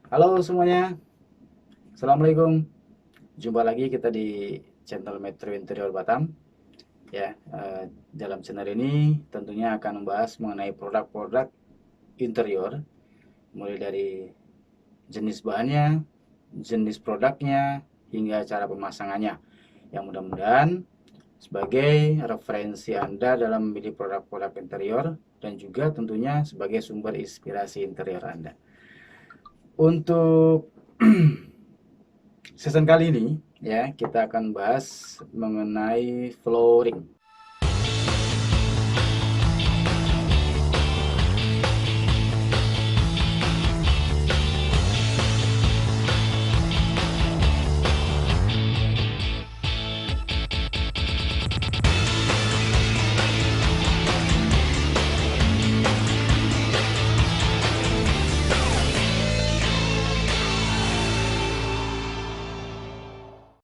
Halo semuanya, Assalamualaikum. Jumpa lagi kita di channel Metro Interior Batam. Ya, dalam channel ini tentunya akan membahas mengenai produk-produk interior, mulai dari jenis bahannya, jenis produknya, hingga cara pemasangannya. Yang mudah-mudahan sebagai referensi Anda dalam memilih produk-produk interior dan juga tentunya sebagai sumber inspirasi interior Anda. Untuk season kali ini ya kita akan bahas mengenai flooring.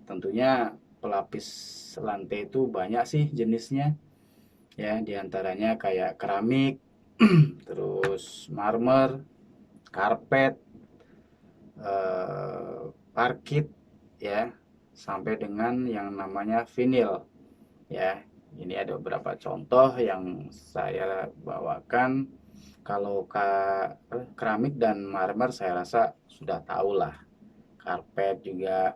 Tentunya pelapis lantai itu banyak sih jenisnya ya, diantaranya kayak keramik, terus marmer, karpet, parkit ya, sampai dengan yang namanya vinil ya. Ini ada beberapa contoh yang saya bawakan. Kalau keramik dan marmer saya rasa sudah tahu lah. Karpet juga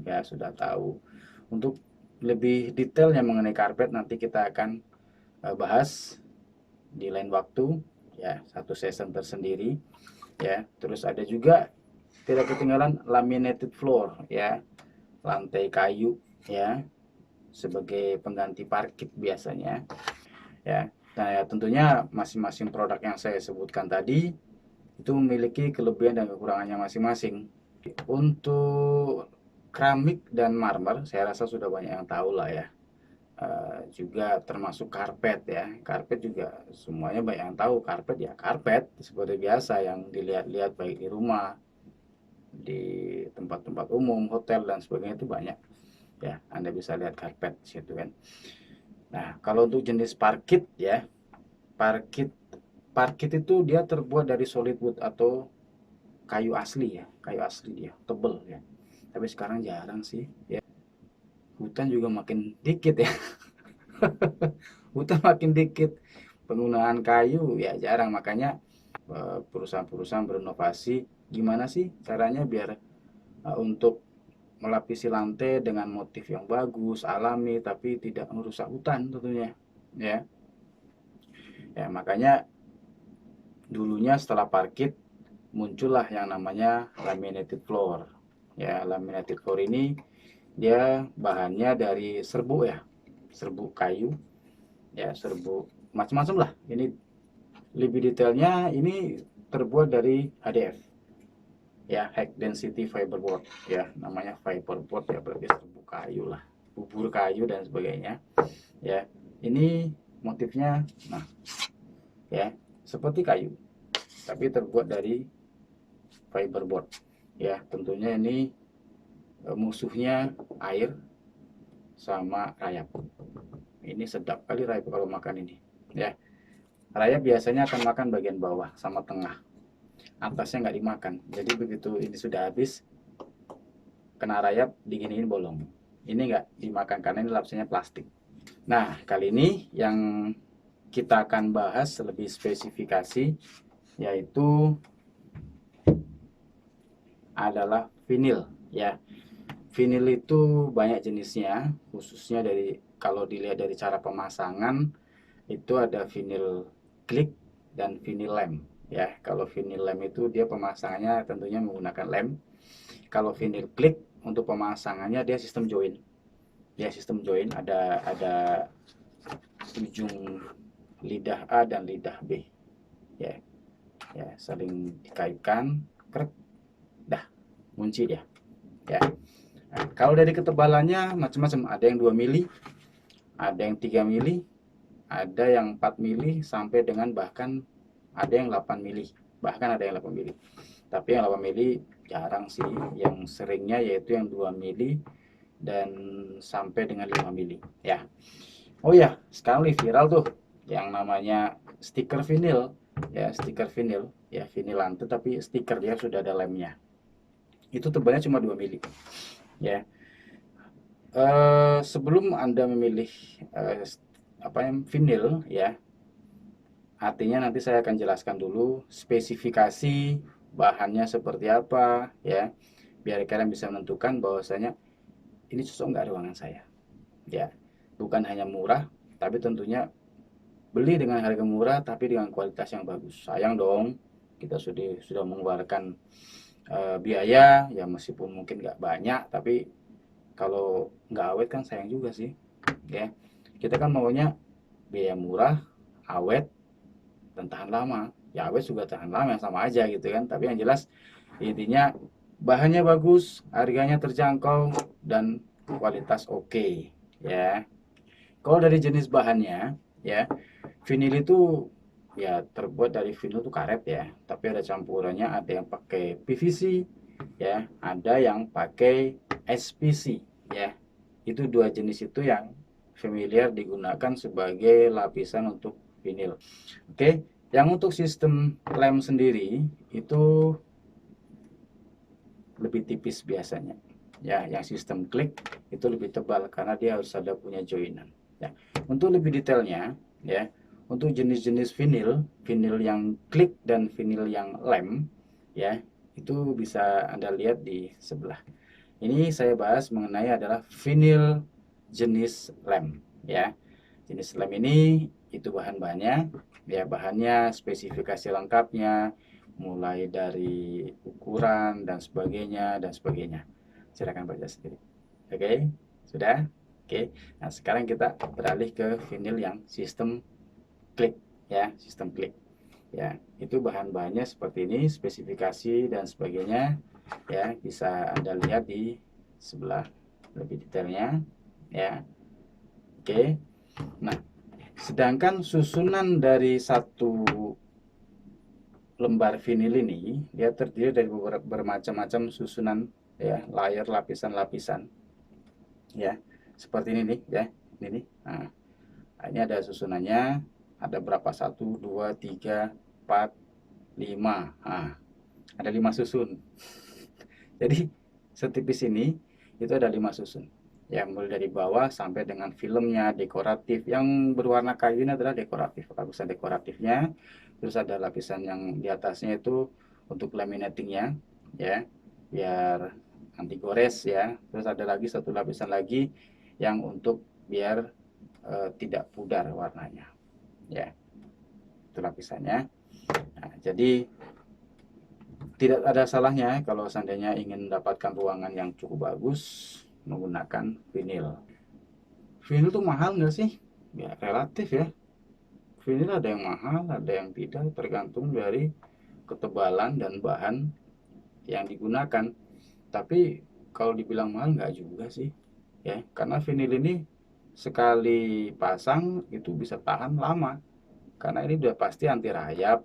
ya sudah tahu. Untuk lebih detailnya mengenai karpet nanti kita akan bahas di lain waktu ya, satu season tersendiri ya. Terus ada juga tidak ketinggalan laminated floor ya, lantai kayu ya, sebagai pengganti parkit biasanya ya. Nah, ya, tentunya masing-masing produk yang saya sebutkan tadi itu memiliki kelebihan dan kekurangannya masing-masing. Untuk keramik dan marmer saya rasa sudah banyak yang tahu lah ya. Juga termasuk karpet ya. Karpet juga semuanya banyak yang tahu. Karpet ya karpet seperti biasa yang dilihat-lihat baik di rumah, di tempat-tempat umum, hotel dan sebagainya itu banyak ya. Anda bisa lihat karpet situ kan. Nah, kalau untuk jenis parkit ya, parkit parkit itu dia terbuat dari solid wood atau kayu asli ya, kayu asli dia, tebel ya. Tapi sekarang jarang sih ya. Hutan juga makin dikit ya. Hutan makin dikit. Penggunaan kayu ya jarang, makanya perusahaan-perusahaan berinovasi gimana sih caranya biar untuk melapisi lantai dengan motif yang bagus, alami tapi tidak merusak hutan tentunya. Ya. Ya, makanya dulunya setelah parkit muncullah yang namanya laminated floor. Ya, laminated floor ini dia bahannya dari serbuk ya, serbuk kayu, ya serbuk macam-macam lah. Ini lebih detailnya ini terbuat dari HDF, ya high density fiberboard, ya namanya fiberboard ya, berarti serbuk kayu lah, bubur kayu dan sebagainya. Ya, ini motifnya, nah ya seperti kayu, tapi terbuat dari fiberboard. Ya, tentunya ini musuhnya air sama rayap. Ini sedap kali rayap kalau makan ini. Ya, rayap biasanya akan makan bagian bawah sama tengah. Atasnya nggak dimakan. Jadi begitu ini sudah habis, kena rayap, diginiin bolong. Ini nggak dimakan karena ini lapisannya plastik. Nah, kali ini yang kita akan bahas lebih spesifikasi yaitu adalah vinil ya. Vinil itu banyak jenisnya, khususnya dari kalau dilihat dari cara pemasangan itu ada vinil klik dan vinil lem ya. Kalau vinil lem itu dia pemasangannya tentunya menggunakan lem. Kalau vinil klik untuk pemasangannya dia sistem join. Ya sistem join, ada ujung lidah A dan lidah B ya. Ya, saling dikaitkan, krek, dah kunci dia ya. Nah, kalau dari ketebalannya macam-macam, ada yang 2 mili, ada yang 3 mili, ada yang 4 mili sampai dengan bahkan ada yang 8 mili, bahkan ada yang 8 mili. Tapi yang 8 mili jarang sih, yang seringnya yaitu yang 2 mili dan sampai dengan 5 mili ya. Oh ya, sekarang nih viral tuh yang namanya stiker vinil. ya, stiker vinil, ya vinilantu tapi stiker, dia sudah ada lemnya. Itu tebalnya cuma 2 mili, ya. Sebelum Anda memilih apa yang vinil, ya, artinya nanti saya akan jelaskan dulu spesifikasi bahannya seperti apa, ya, biar kalian bisa menentukan bahwasanya ini cocok nggak ruangan saya, ya. Bukan hanya murah, tapi tentunya beli dengan harga murah tapi dengan kualitas yang bagus. Sayang dong, kita sudah mengeluarkan biaya, ya meskipun mungkin nggak banyak, tapi kalau nggak awet kan sayang juga sih, ya. Kita kan maunya biaya murah, awet, dan tahan lama. Ya awet juga tahan lama, sama aja gitu kan. Tapi yang jelas intinya bahannya bagus, harganya terjangkau, dan kualitas oke, ya. Kalau dari jenis bahannya, ya, vinil itu ya terbuat dari vinil itu karet, ya, tapi ada campurannya, ada yang pakai PVC, ya, ada yang pakai SPC, ya. Itu dua jenis itu yang familiar digunakan sebagai lapisan untuk vinil. Oke, yang untuk sistem lem sendiri itu lebih tipis biasanya. Ya, yang sistem klik itu lebih tebal karena dia harus ada punya joinan. Ya, untuk lebih detailnya, ya, untuk jenis-jenis vinil, vinil yang klik dan vinil yang lem, ya, itu bisa Anda lihat di sebelah. Ini saya bahas mengenai adalah vinil jenis lem, ya. Jenis lem ini itu bahan-bahannya, ya, bahannya, spesifikasi lengkapnya, mulai dari ukuran dan sebagainya dan sebagainya. Silakan baca sendiri. Oke, sudah? Oke. Nah, sekarang kita beralih ke vinil yang sistem klik, ya, sistem klik. Ya, itu bahan-bahannya seperti ini, spesifikasi dan sebagainya, ya, bisa Anda lihat di sebelah lebih detailnya, ya. Oke. Nah, sedangkan susunan dari satu lembar vinil ini dia terdiri dari beberapa bermacam-macam susunan, ya, layer, lapisan-lapisan, ya, seperti ini nih, ya, ini nih. Nah, ini ada susunannya, ada berapa, 1 2 3 4 5, nah, ada 5 susun. Jadi setipis ini itu ada 5 susun, ya, mulai dari bawah sampai dengan filmnya dekoratif. Yang berwarna kayu ini adalah dekoratif, lapisan dekoratifnya. Terus ada lapisan yang di atasnya itu untuk laminatingnya, ya, biar anti gores, ya. Terus ada lagi satu lapisan lagi yang untuk biar tidak pudar warnanya, ya, itu lapisannya. Nah, jadi tidak ada salahnya kalau seandainya ingin mendapatkan ruangan yang cukup bagus menggunakan vinil. Vinil tuh mahal nggak sih? Ya relatif, ya. Vinil ada yang mahal, ada yang tidak, tergantung dari ketebalan dan bahan yang digunakan. Tapi kalau dibilang mahal nggak juga sih, ya, karena vinil ini sekali pasang itu bisa tahan lama, karena ini udah pasti anti rayap,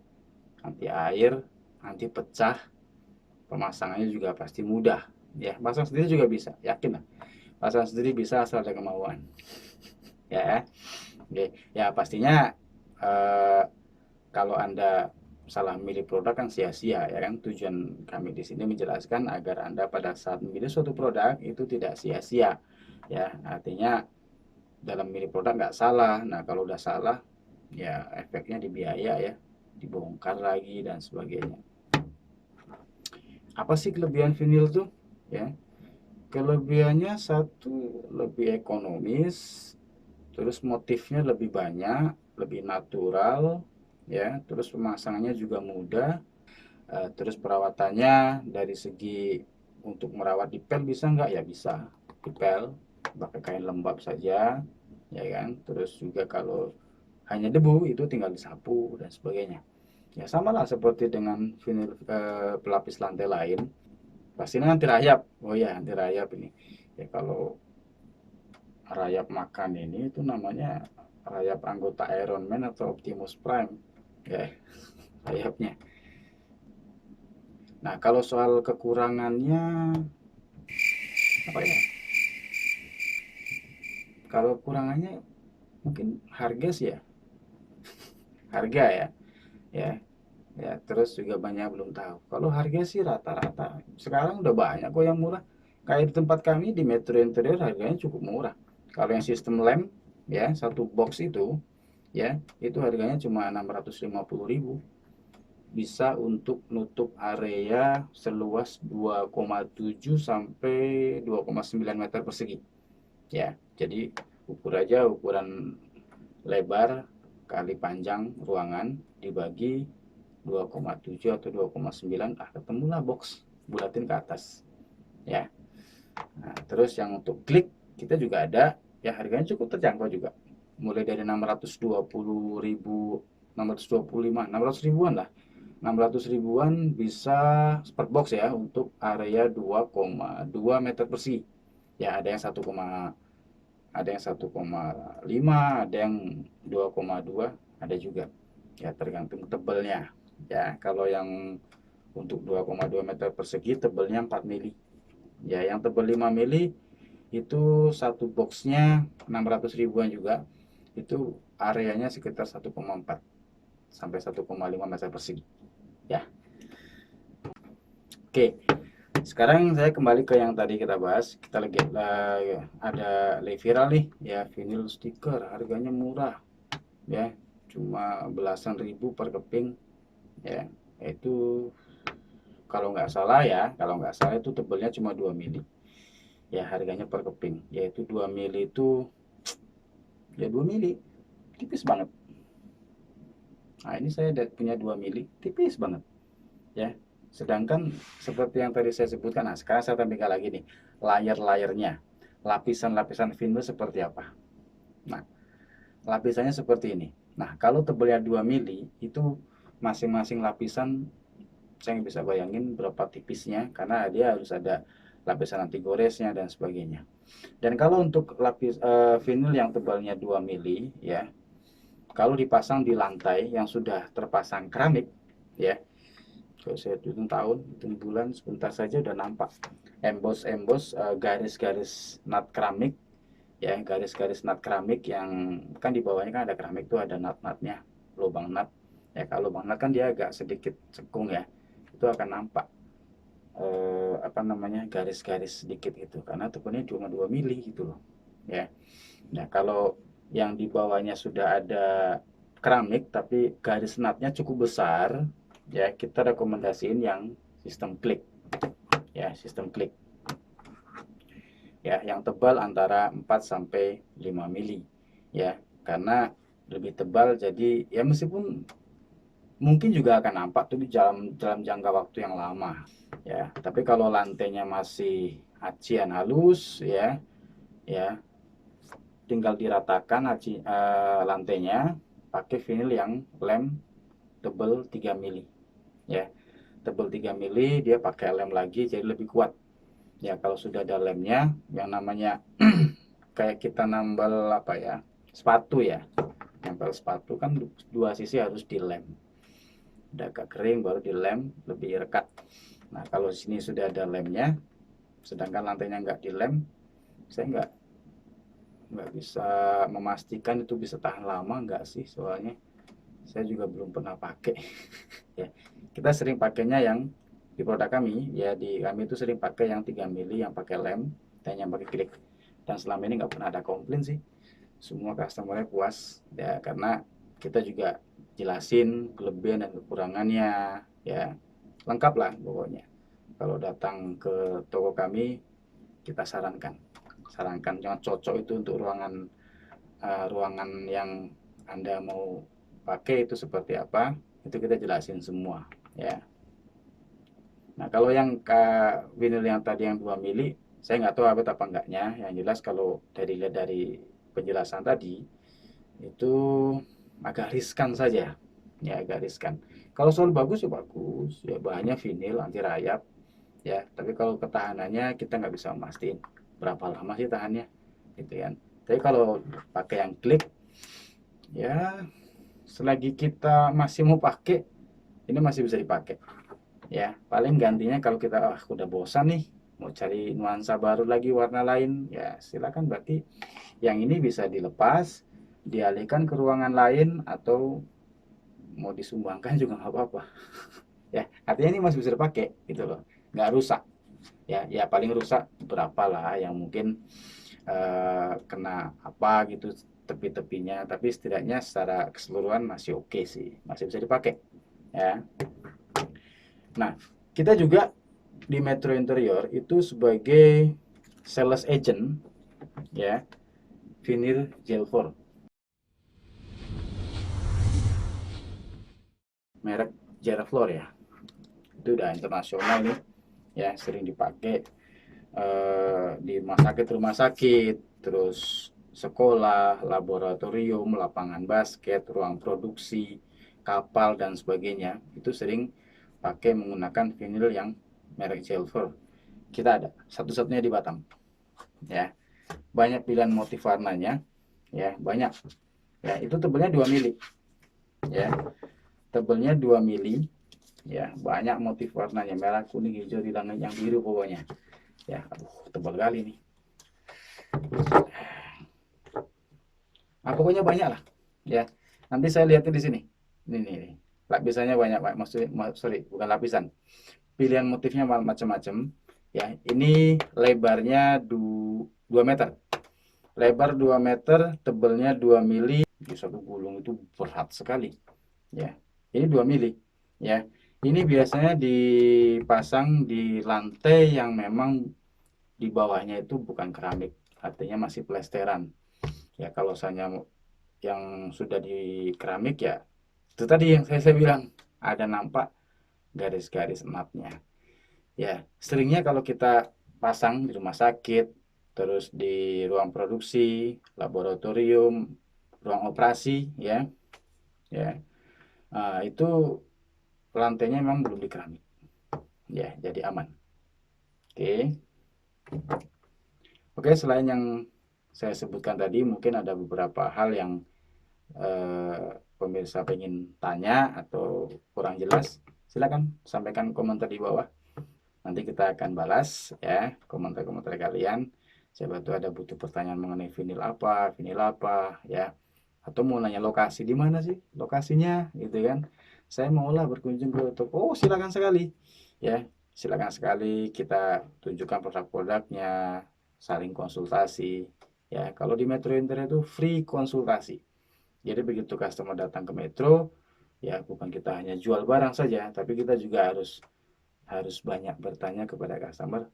anti air, anti pecah. Pemasangannya juga pasti mudah, ya. Pasang sendiri juga bisa, yakin lah, pasang sendiri bisa asal ada kemauan, ya. Oke, ya pastinya eh, kalau Anda salah milih produk kan sia-sia, ya kan. Tujuan kami di sini menjelaskan agar Anda pada saat memilih suatu produk itu tidak sia-sia, ya. Artinya dalam milih produk nggak salah. Nah, kalau udah salah, ya efeknya di biaya, ya, dibongkar lagi dan sebagainya. Apa sih kelebihan vinil tuh, ya? Kelebihannya satu, lebih ekonomis, terus motifnya lebih banyak, lebih natural, ya, terus pemasangannya juga mudah. Terus perawatannya dari segi untuk merawat dipel bisa nggak, ya bisa, dipel pakai kain lembab saja, ya kan. Terus juga kalau hanya debu itu tinggal disapu dan sebagainya, ya, sama lah seperti dengan vinil pelapis lantai lain. Pastinya anti rayap. Oh ya, anti rayap ini, ya, kalau rayap makan ini itu namanya rayap anggota Iron Man atau Optimus Prime, ya, rayapnya. Nah, kalau soal kekurangannya apa ya, kalau kurangannya mungkin harga sih, ya, harga, ya. ya. Ya, terus juga banyak belum tahu. Kalau harga sih rata-rata. Sekarang udah banyak kok yang murah. Kayak di tempat kami di Metro Interior harganya cukup murah. Kalau yang sistem lem ya, satu box itu ya, itu harganya cuma 650.000. Bisa untuk nutup area seluas 2,7 sampai 2,9 meter persegi. Ya, jadi ukur aja ukuran lebar kali panjang ruangan dibagi 2,7 atau 2,9, ketemulah box, bulatin ke atas ya. Nah, terus yang untuk klik kita juga ada ya, harganya cukup terjangkau juga, mulai dari 620.000, 625, 600 ribuan lah, 600 ribuan bisa per box ya, untuk area 2,2 meter persegi ya. Ada yang 1, ada yang 1,5, ada yang 2,2, ada juga ya, tergantung tebelnya ya. Kalau yang untuk 2,2 meter persegi tebelnya 4 mili ya. Yang tebel 5 mili itu satu boxnya 600 ribuan juga, itu areanya sekitar 1,4 sampai 1,5 meter persegi ya. Oke, sekarang saya kembali ke yang tadi kita bahas. Kita lagi ada viral nih ya, vinyl stiker, harganya murah ya, cuma belasan ribu per keping ya. Itu kalau nggak salah ya, kalau nggak salah itu tebelnya cuma 2 mili ya, harganya per keping yaitu 2 mili itu ya, 2 mili tipis banget. Nah, ini saya punya 2 mili tipis banget ya. Sedangkan seperti yang tadi saya sebutkan, nah sekarang saya tampilkan lagi nih layar-layarnya, lapisan-lapisan vinyl seperti apa. Nah, lapisannya seperti ini. Nah, kalau tebelnya 2 mili itu masing-masing lapisan saya nggak bisa bayangin berapa tipisnya, karena dia harus ada lapisan anti goresnya dan sebagainya. Dan kalau untuk lapis vinyl yang tebalnya 2 mili ya, kalau dipasang di lantai yang sudah terpasang keramik ya, kalau saya hitung tahun, hitung bulan, sebentar saja udah nampak emboss garis-garis nut keramik ya, garis-garis nut keramik yang kan di bawahnya kan ada keramik tuh, ada nut-nutnya, lubang nut ya. Kalau lubang nut kan dia agak sedikit cekung ya, itu akan nampak apa namanya, garis-garis sedikit gitu, karena tebalnya cuma 2 mili gitu loh ya. Nah, kalau yang di bawahnya sudah ada keramik tapi garis nutnya cukup besar ya, kita rekomendasiin yang sistem klik ya, sistem klik ya, yang tebal antara 4 sampai 5 mili ya, karena lebih tebal jadi ya, meskipun mungkin juga akan nampak tuh di dalam jangka waktu yang lama ya. Tapi kalau lantainya masih acian halus ya, ya tinggal diratakan lantainya pakai vinil yang lem tebel 3 mili ya. Tebel 3 mili dia pakai lem lagi jadi lebih kuat ya. Kalau sudah ada lemnya, yang namanya kayak kita nambal apa ya, sepatu ya, nempel sepatu kan dua sisi harus dilem, udah agak kering baru dilem lebih rekat. Nah, kalau sini sudah ada lemnya sedangkan lantainya nggak dilem, saya nggak bisa memastikan itu bisa tahan lama nggak sih, soalnya saya juga belum pernah pakai ya. Kita sering pakainya yang di produk kami ya, di kami itu sering pakai yang 3 mili yang pakai lem dan yang pakai klik, dan selama ini nggak pernah ada komplain sih, semua customernya puas ya, karena kita juga jelasin kelebihan dan kekurangannya ya, lengkap lah pokoknya. Kalau datang ke toko kami kita sarankan yang cocok itu untuk ruangan yang Anda mau pakai itu seperti apa, itu kita jelasin semua ya. Nah, kalau yang vinyl yang tadi yang 2 mili saya nggak tahu awet apa enggaknya. Yang jelas kalau dari penjelasan tadi itu agak riskan saja ya, agak riskan. Kalau soal bagus ya bagus ya, bahannya vinil anti rayap ya, tapi kalau ketahanannya kita nggak bisa memastikan berapa lama sih tahannya gitu kan. Tapi kalau pakai yang klik ya, selagi kita masih mau pakai ini masih bisa dipakai ya. Paling gantinya kalau kita udah bosan nih mau cari nuansa baru lagi, warna lain ya silakan, berarti yang ini bisa dilepas, dialihkan ke ruangan lain, atau mau disumbangkan juga nggak apa-apa. Ya, artinya ini masih bisa dipakai gitu loh, nggak rusak. Ya, ya paling rusak berapa lah yang mungkin kena apa gitu tepi-tepinya, tapi setidaknya secara keseluruhan masih oke sih, masih bisa dipakai ya. Nah, kita juga di Metro Interior itu sebagai sales agent ya, vinyl gel 4 merek Geraflor ya, itu udah internasional nih ya, sering dipakai di rumah sakit, terus sekolah, laboratorium, lapangan basket, ruang produksi, kapal dan sebagainya. Itu sering pakai menggunakan vinil yang merek Gelfer. Kita ada satu-satunya di Batam. Ya, banyak pilihan motif warnanya, ya banyak. Ya, itu tebelnya 2 mili. Ya, tebelnya 2 mili. Ya, banyak motif warnanya, merah, kuning, hijau, bilang yang biru pokoknya. Ya, aduh, tebal kali nih. Nah, pokoknya banyak lah. Ya, nanti saya lihatin di sini. Ini. Lapisannya banyak, Pak. Maksudnya, sorry, bukan lapisan. Pilihan motifnya macam-macam. Ya, ini lebarnya 2 meter. Lebar 2 meter, tebelnya 2 mili. Di satu gulung itu berat sekali. Ya, ini 2 mili. Ya, ini biasanya dipasang di lantai yang memang di bawahnya itu bukan keramik, artinya masih plesteran. Ya, kalau saya yang sudah di keramik ya itu tadi yang saya bilang ada nampak garis-garis matnya. Ya, seringnya kalau kita pasang di rumah sakit, terus di ruang produksi, laboratorium, ruang operasi ya, ya, itu lantainya memang belum di keramik. Ya, jadi aman. Oke. Oke, selain yang saya sebutkan tadi, mungkin ada beberapa hal yang pemirsa pengen tanya atau kurang jelas, silakan sampaikan komentar di bawah. Nanti kita akan balas ya komentar-komentar kalian. Siapa tuh ada butuh pertanyaan mengenai vinil apa ya, atau mau nanya lokasi di mana sih lokasinya gitu kan. Saya maulah berkunjung ke toko. Oh, silakan sekali. Ya, silakan sekali kita tunjukkan produk-produknya, saling konsultasi. Ya, kalau di Metro Interior itu free konsultasi. Jadi begitu customer datang ke Metro, ya bukan kita hanya jual barang saja, tapi kita juga harus harus banyak bertanya kepada customer,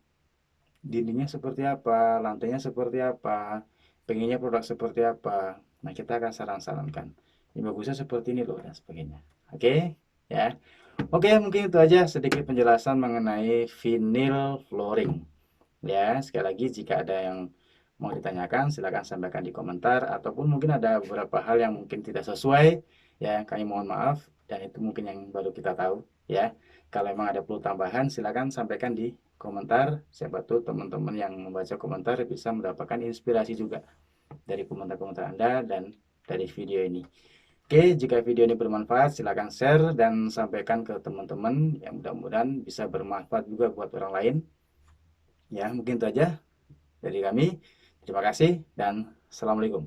dindingnya seperti apa, lantainya seperti apa, pengennya produk seperti apa. Nah, kita akan saran-sarankan. Ini bagusnya seperti ini loh dan sebagainya. Oke, ya. Oke, mungkin itu aja sedikit penjelasan mengenai vinyl flooring. Ya, sekali lagi jika ada yang mau ditanyakan silakan sampaikan di komentar ataupun mungkin ada beberapa hal yang mungkin tidak sesuai ya, kami mohon maaf dan itu mungkin yang baru kita tahu ya. Kalau memang ada perlu tambahan silakan sampaikan di komentar. Siapa tuh teman-teman yang membaca komentar bisa mendapatkan inspirasi juga dari komentar-komentar Anda dan dari video ini. Oke, jika video ini bermanfaat silakan share dan sampaikan ke teman-teman yang mudah-mudahan bisa bermanfaat juga buat orang lain. Ya, mungkin itu aja dari kami. Terima kasih dan assalamualaikum.